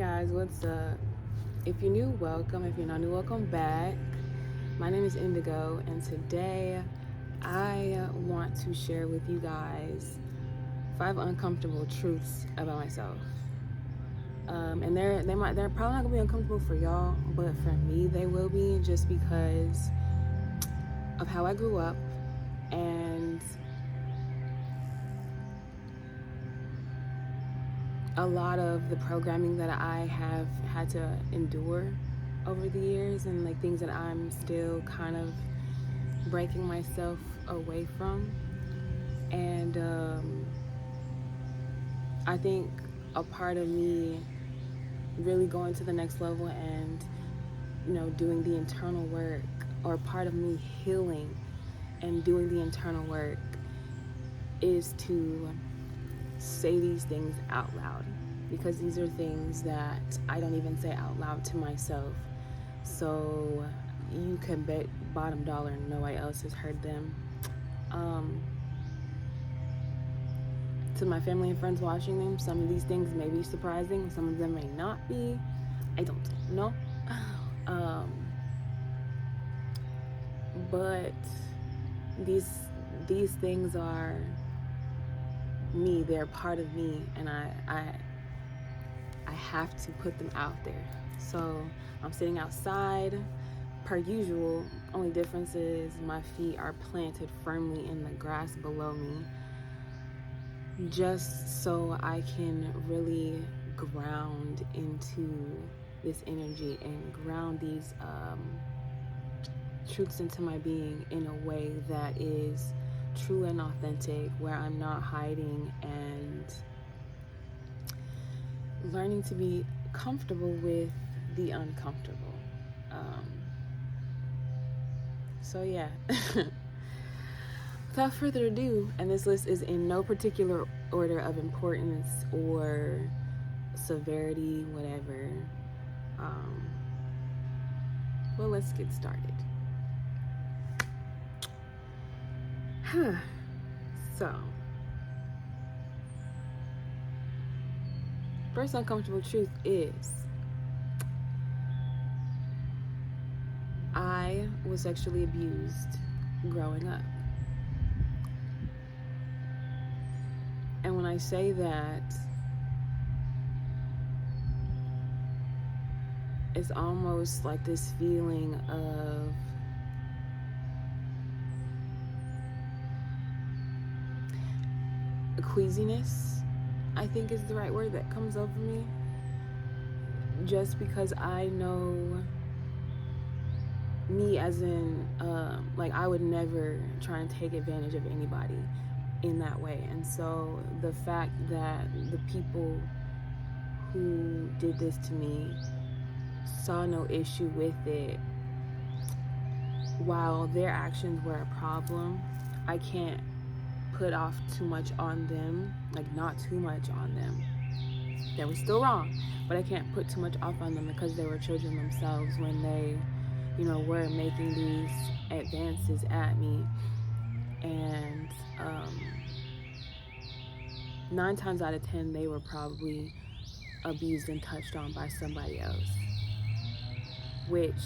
guys, what's up? If you're new, welcome. If you're not new, welcome back. My name is Indigo, and today I want to share with you guys 5 uncomfortable truths about myself. And they're probably not gonna be uncomfortable for y'all, but for me they will be, just because of how I grew up and a lot of the programming that I have had to endure over the years, and like things that I'm still kind of breaking myself away from. And I think a part of me really going to the next level and doing the internal work, or part of me healing and doing the internal work, is to say these things out loud, because these are things that I don't even say out loud to myself. So you can bet bottom dollar nobody else has heard them. To my family and friends watching them, some of these things may be surprising, some of them may not be. I don't know. But these things are me. They're part of me, and I have to put them out there. So I'm sitting outside per usual. Only difference is my feet are planted firmly in the grass below me, just so I can really ground into this energy and ground these truths into my being in a way that is true and authentic, where I'm not hiding, and learning to be comfortable with the uncomfortable. So yeah. Without further ado, and this list is in no particular order of importance or severity, whatever. Well, let's get started. So, first uncomfortable truth is I was sexually abused growing up. And when I say that, it's almost like this feeling of queasiness, I think is the right word that comes over me. Just because I know me, as in, like, I would never try and take advantage of anybody in that way. And so the fact that the people who did this to me saw no issue with it, while their actions were a problem, I can't put off too much on them, like not too much on them. They were still wrong, but I can't put too much off on them, because they were children themselves when they, were making these advances at me. And 9 times out of 10, they were probably abused and touched on by somebody else. Which,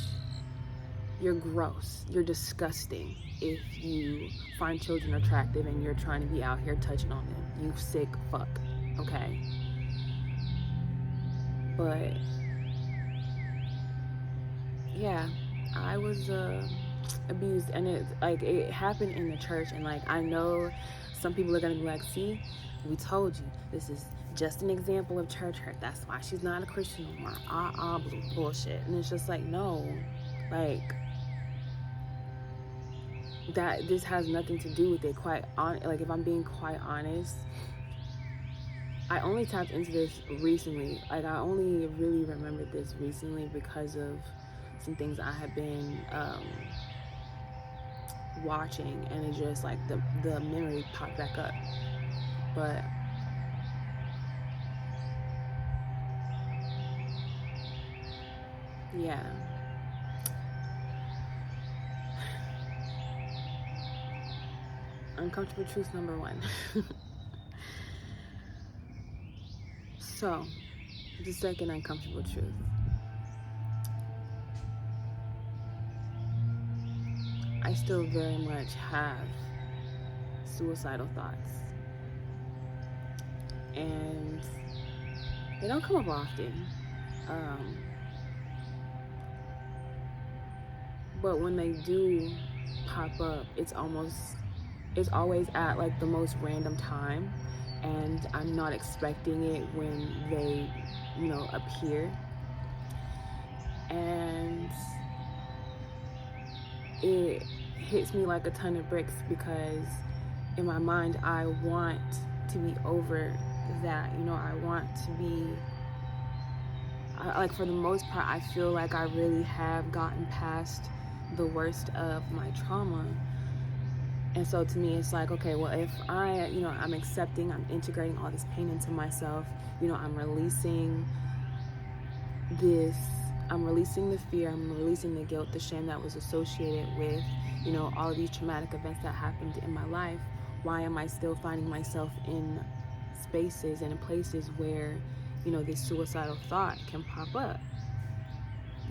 you're gross, you're disgusting if you find children attractive and you're trying to be out here touching on them. You sick fuck, okay? But yeah, I was abused, and it happened in the church. And like, I know some people are gonna be like, see, we told you, this is just an example of church hurt, that's why she's not a Christian anymore. Bullshit. And it's just like, no, like, that this has nothing to do with it. Like, if I'm being quite honest, I only tapped into this recently. Like, I only really remembered this recently because of some things I had been watching, and it just, like, the memory popped back up. But yeah, uncomfortable truth number 1. So The second uncomfortable truth. I still very much have suicidal thoughts. And they don't come up often. But when they do pop up, it's always at like the most random time, and I'm not expecting it when they, appear. And it hits me like a ton of bricks because in my mind I want to be over that. I want to be like, for the most part, I feel like I really have gotten past the worst of my trauma. And so to me, it's like, okay, well, if I'm accepting, I'm integrating all this pain into myself, I'm releasing the fear, I'm releasing the guilt, the shame that was associated with, all of these traumatic events that happened in my life. Why am I still finding myself in spaces and in places where, this suicidal thought can pop up?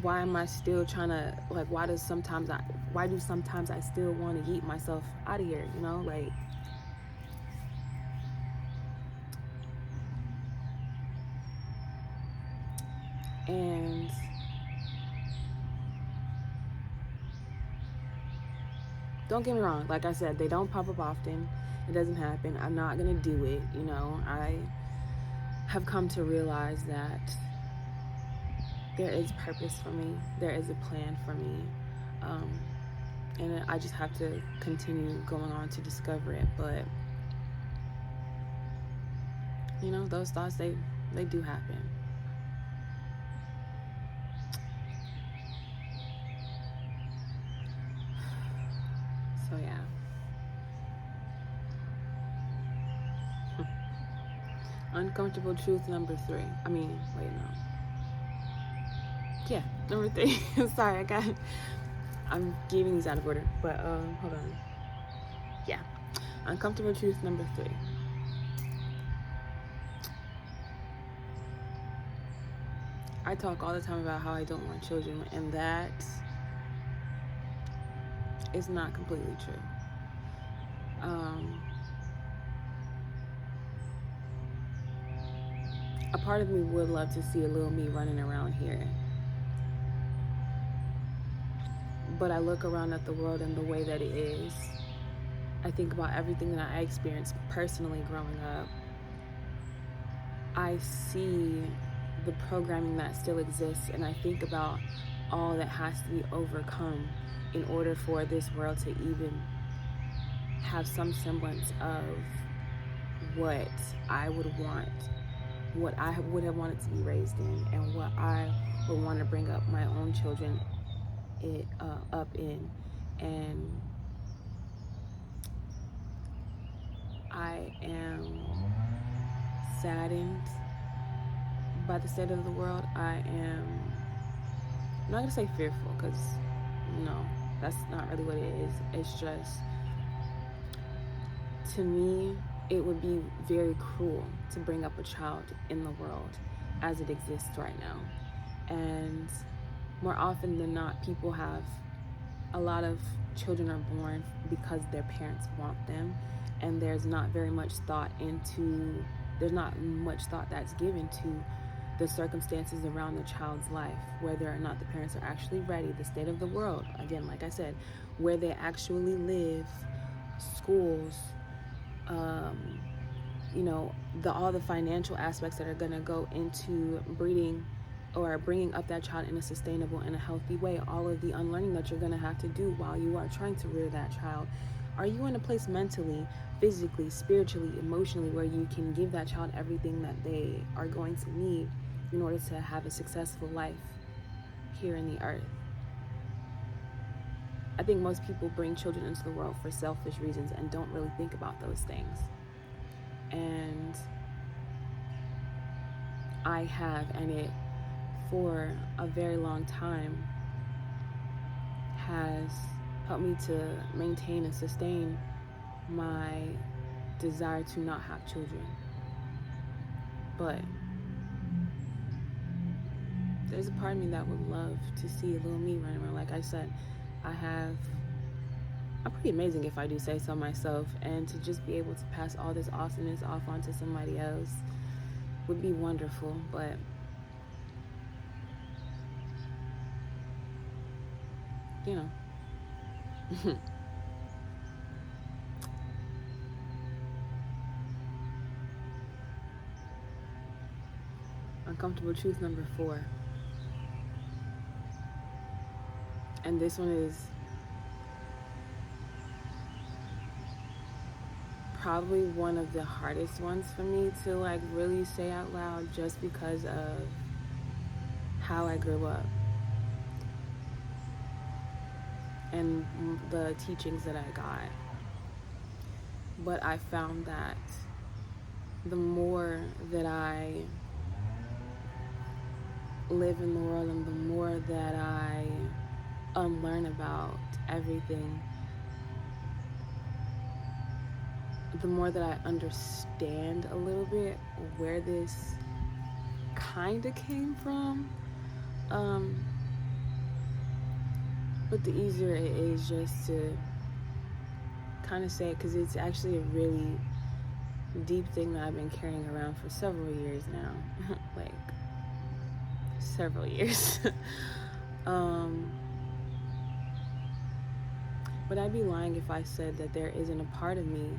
Why am I still trying to, like, why do sometimes I still want to yeet myself out of here, and don't get me wrong, like I said, they don't pop up often. It doesn't happen. I'm not gonna do it, I have come to realize that there is purpose for me, there is a plan for me, and I just have to continue going on to discover it. But those thoughts, they do happen. So yeah. Uncomfortable truth number 3. Yeah, number 3. Sorry, I'm giving these out of order, but hold on. Yeah, uncomfortable truth number 3. I talk all the time about how I don't want children, and that is not completely true. A part of me would love to see a little me running around here. But I look around at the world and the way that it is. I think about everything that I experienced personally growing up. I see the programming that still exists, and I think about all that has to be overcome in order for this world to even have some semblance of what I would want, what I would have wanted to be raised in, and what I would want to bring up my own children up in. And I am saddened by the state of the world. I'm not going to say fearful, because no, that's not really what it is. It's just, to me, it would be very cruel to bring up a child in the world as it exists right now. And more often than not, a lot of children are born because their parents want them, and there's not much thought that's given to the circumstances around the child's life, whether or not the parents are actually ready, the state of the world, again, like I said, where they actually live, schools, all the financial aspects that are going to go into breeding or bringing up that child in a sustainable and a healthy way, all of the unlearning that you're going to have to do while you are trying to rear that child. Are you in a place mentally, physically, spiritually, emotionally, where you can give that child everything that they are going to need in order to have a successful life here in the earth? I think most people bring children into the world for selfish reasons and don't really think about those things. And I have, and it, for a very long time, has helped me to maintain and sustain my desire to not have children. But there's a part of me that would love to see a little me running around. Like I said, I'm pretty amazing, if I do say so myself, and to just be able to pass all this awesomeness off onto somebody else would be wonderful. But you know, uncomfortable truth number 4, and this one is probably one of the hardest ones for me to like really say out loud, just because of how I grew up and the teachings that I got. But I found that the more that I live in the world and the more that I unlearn about everything, the more that I understand a little bit where this kind of came from. But the easier it is just to kind of say it, because it's actually a really deep thing that I've been carrying around for several years now. Like, several years. But I'd be lying if I said that there isn't a part of me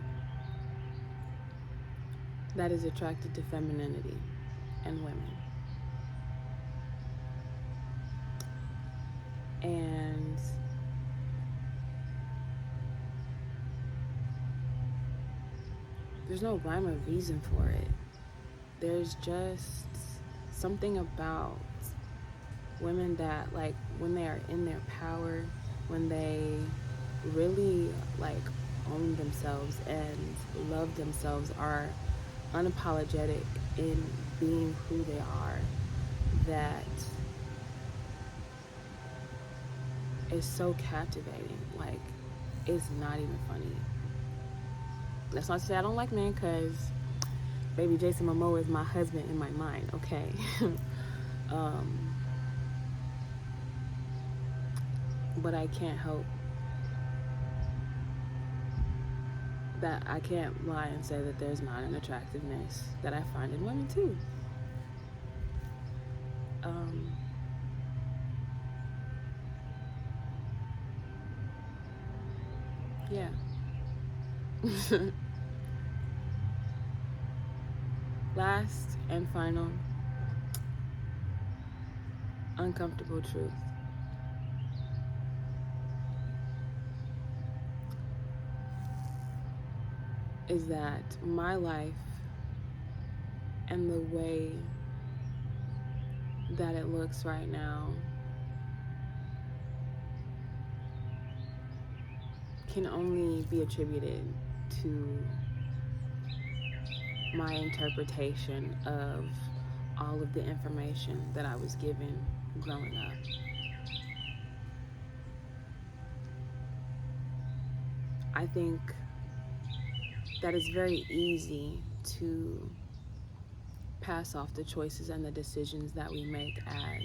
that is attracted to femininity and women. And there's no rhyme or reason for it. There's just something about women that, like, when they are in their power, when they really like own themselves and love themselves, are unapologetic in being who they are, that is so captivating. Like, it's not even funny. That's not to say I don't like men, because baby Jason Momoa is my husband in my mind, okay? But I can't help that I can't lie and say that there's not an attractiveness that I find in women too. Yeah. Last and final, uncomfortable truth. Is that my life and the way that it looks right now can only be attributed to my interpretation of all of the information that I was given growing up. I think that it's very easy to pass off the choices and the decisions that we make as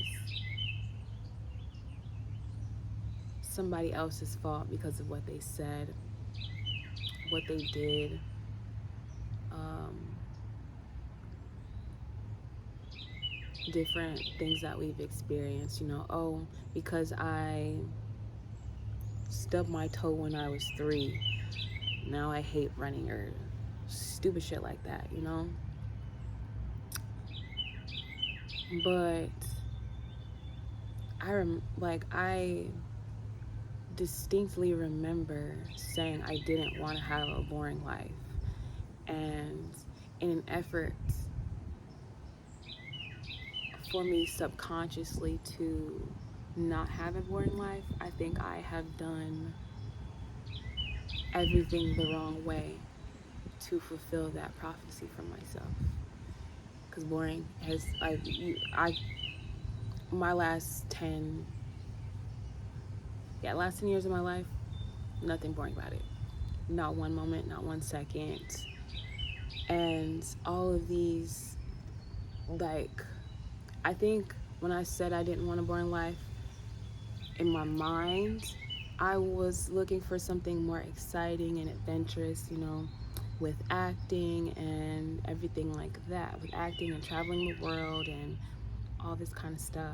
somebody else's fault because of what they said, what they did, different things that we've experienced. You know, oh, because I stubbed my toe when I was 3, now I hate running, or stupid shit like that, you know? But I distinctly remember saying I didn't want to have a boring life, and in an effort for me subconsciously to not have a boring life, I think I have done everything the wrong way to fulfill that prophecy for myself. Because boring has, my last 10 years of my life, nothing boring about it. Not one moment, not 1 second. And all of these, like, I think when I said I didn't want a boring life, in my mind, I was looking for something more exciting and adventurous, with acting and everything like that, with acting and traveling the world and all this kind of stuff.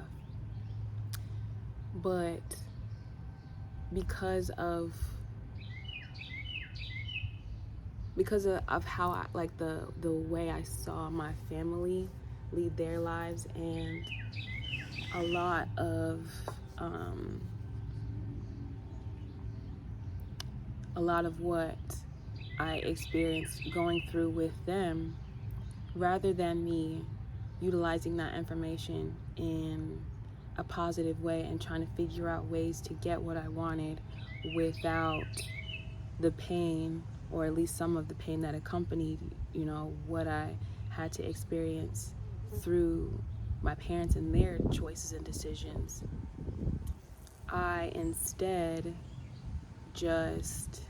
But because of how I, like the way I saw my family lead their lives, and a lot of what I experienced going through with them, rather than me utilizing that information in a positive way and trying to figure out ways to get what I wanted without the pain, or at least some of the pain that accompanied, what I had to experience through my parents and their choices and decisions, I instead just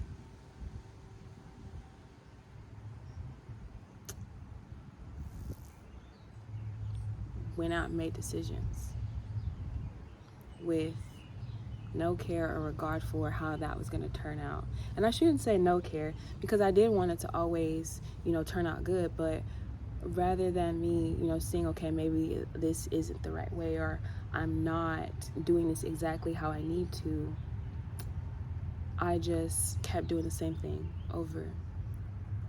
went out and made decisions with no care or regard for how that was going to turn out. And I shouldn't say no care, because I did want it to always, turn out good. But rather than me, seeing, okay, maybe this isn't the right way, or I'm not doing this exactly how I need to, I just kept doing the same thing over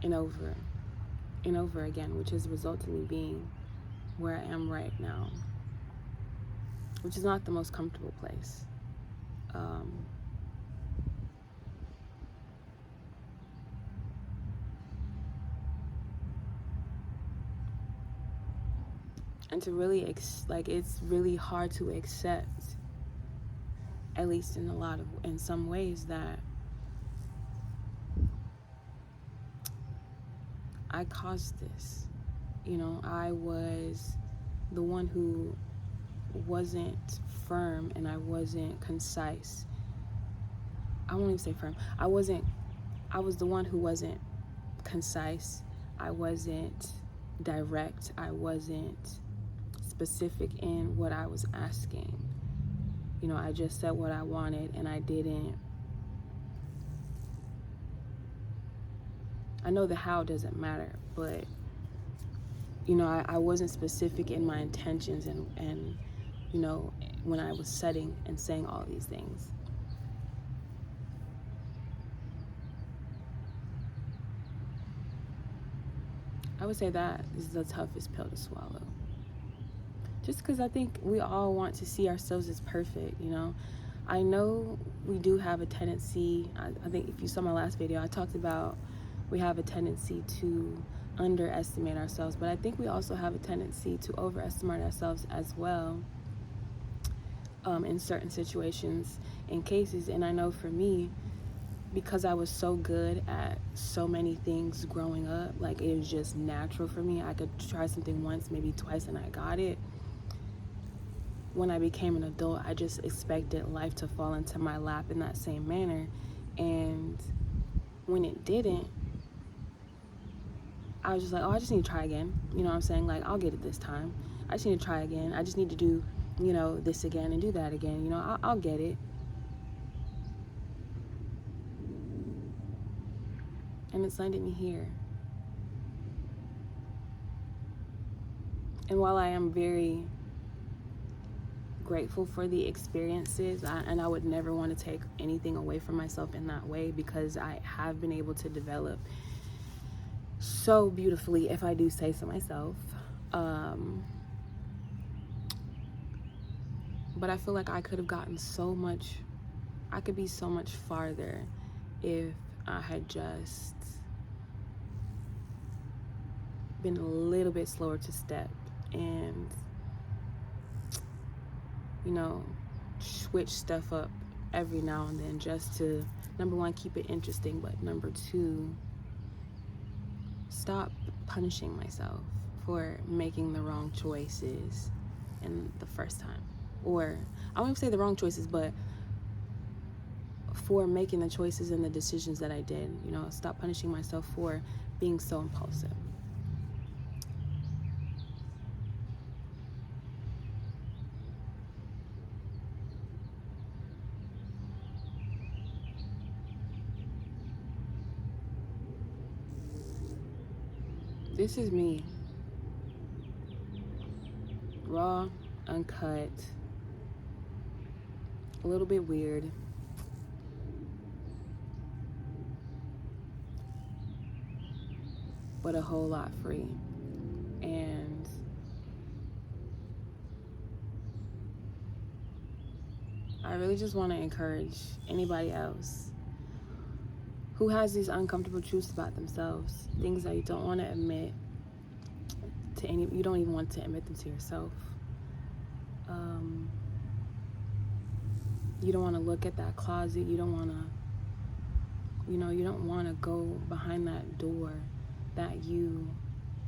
and over and over again, which has resulted in me being where I am right now, which is not the most comfortable place. And to really, it's really hard to accept, at least in some ways, that I caused this. I was the one who wasn't firm, and I wasn't concise. I won't even say firm. I was the one who wasn't concise. I wasn't direct. I wasn't specific in what I was asking. I just said what I wanted, and I didn't. I know the how doesn't matter, but I wasn't specific in my intentions and when I was setting and saying all these things. I would say that is the toughest pill to swallow. Just because I think we all want to see ourselves as perfect, I know we do have a tendency, I think if you saw my last video, I talked about we have a tendency to underestimate ourselves, but I think we also have a tendency to overestimate ourselves as well, in certain situations and cases. And I know for me, because I was so good at so many things growing up, like it was just natural for me. I could try something once, maybe twice, and I got it. When I became an adult, I just expected life to fall into my lap in that same manner. And when it didn't, I was just like, oh, I just need to try again. You know what I'm saying? Like, I'll get it this time. I just need to try again. I just need to do, this again and do that again. I'll get it. And it's landed me here. And while I am very grateful for the experiences, and I would never want to take anything away from myself in that way, because I have been able to develop so beautifully, if I do say so myself. But I feel like I could have gotten I could be so much farther if I had just been a little bit slower to step and, switch stuff up every now and then, just to, number one, keep it interesting, but number two, stop punishing myself for making the wrong choices in the first time. Or I won't even say the wrong choices, but for making the choices and the decisions that I did. Stop punishing myself for being so impulsive. This is me. Raw, uncut, a little bit weird. But a whole lot free. And I really just want to encourage anybody else who has these uncomfortable truths about themselves, things that you don't want to admit to you don't even want to admit them to yourself. You don't want to look at that closet. You don't want to, you don't want to go behind that door that you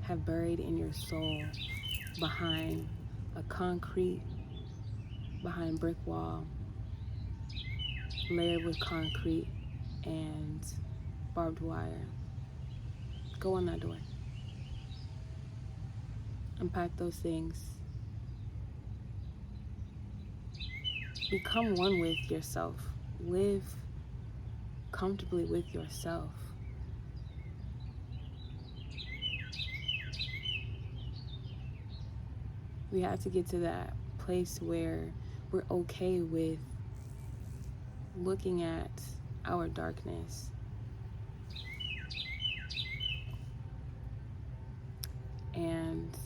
have buried in your soul, behind a concrete, behind brick wall, layered with concrete and barbed wire. Go on that door. Unpack those things. Become one with yourself. Live comfortably with yourself. We have to get to that place where we're okay with looking at our darkness and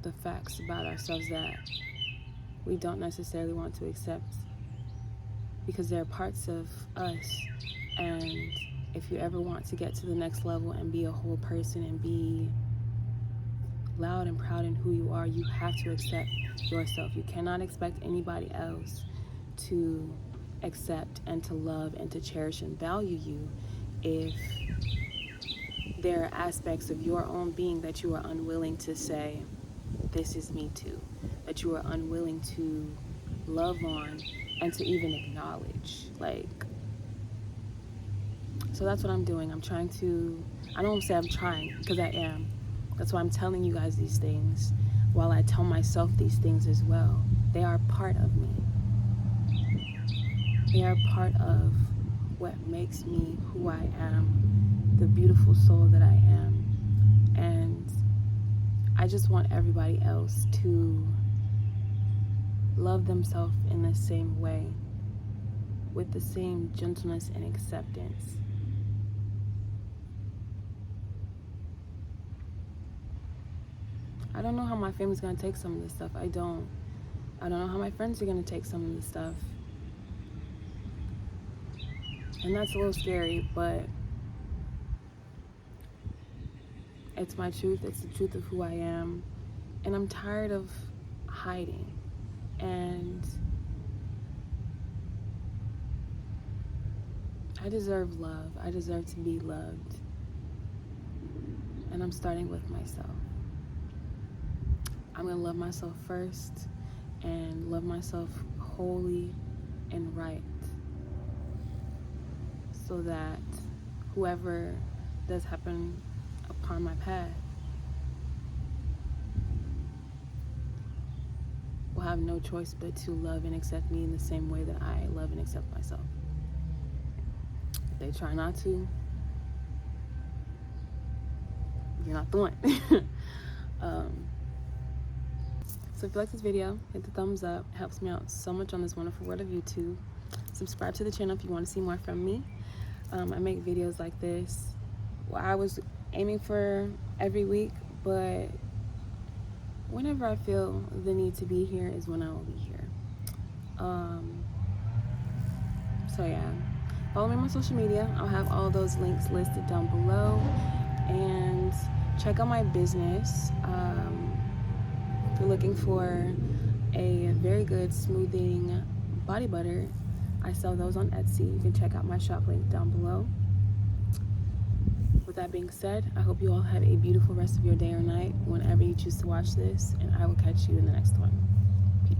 the facts about ourselves that we don't necessarily want to accept, because there are parts of us, and if you ever want to get to the next level and be a whole person and be loud and proud in who you are, you have to accept yourself. You cannot expect anybody else to accept and to love and to cherish and value you if there are aspects of your own being that you are unwilling to say, this is me too, that you are unwilling to love on and to even acknowledge. So that's what I'm doing. I'm trying to, I don't say I'm trying, because I am. That's why I'm telling you guys these things, while I tell myself these things as well. They are part of me. They are part of what makes me who I am, the beautiful soul that I am. And I just want everybody else to love themselves in the same way, with the same gentleness and acceptance. I don't know how my family's gonna take some of this stuff. I don't know how my friends are gonna take some of this stuff. And that's a little scary, but it's my truth. It's the truth of who I am. And I'm tired of hiding. And I deserve love. I deserve to be loved. And I'm starting with myself. I'm gonna love myself first and love myself wholly and right, so that whoever does happen upon my path will have no choice but to love and accept me in the same way that I love and accept myself. If they try not to, you're not the one. So if you like this video, hit the thumbs up. It helps me out so much on this wonderful world of YouTube. Subscribe to the channel if you want to see more from me. I make videos like this. Well, I was aiming for every week, but whenever I feel the need to be here is when I will be here. So yeah, follow me on my social media. I'll have all those links listed down below. And check out my business. If you're looking for a very good smoothing body butter, I sell those on Etsy. You can check out my shop link down below. With that being said, I hope you all have a beautiful rest of your day or night whenever you choose to watch this, and I will catch you in the next one. Peace.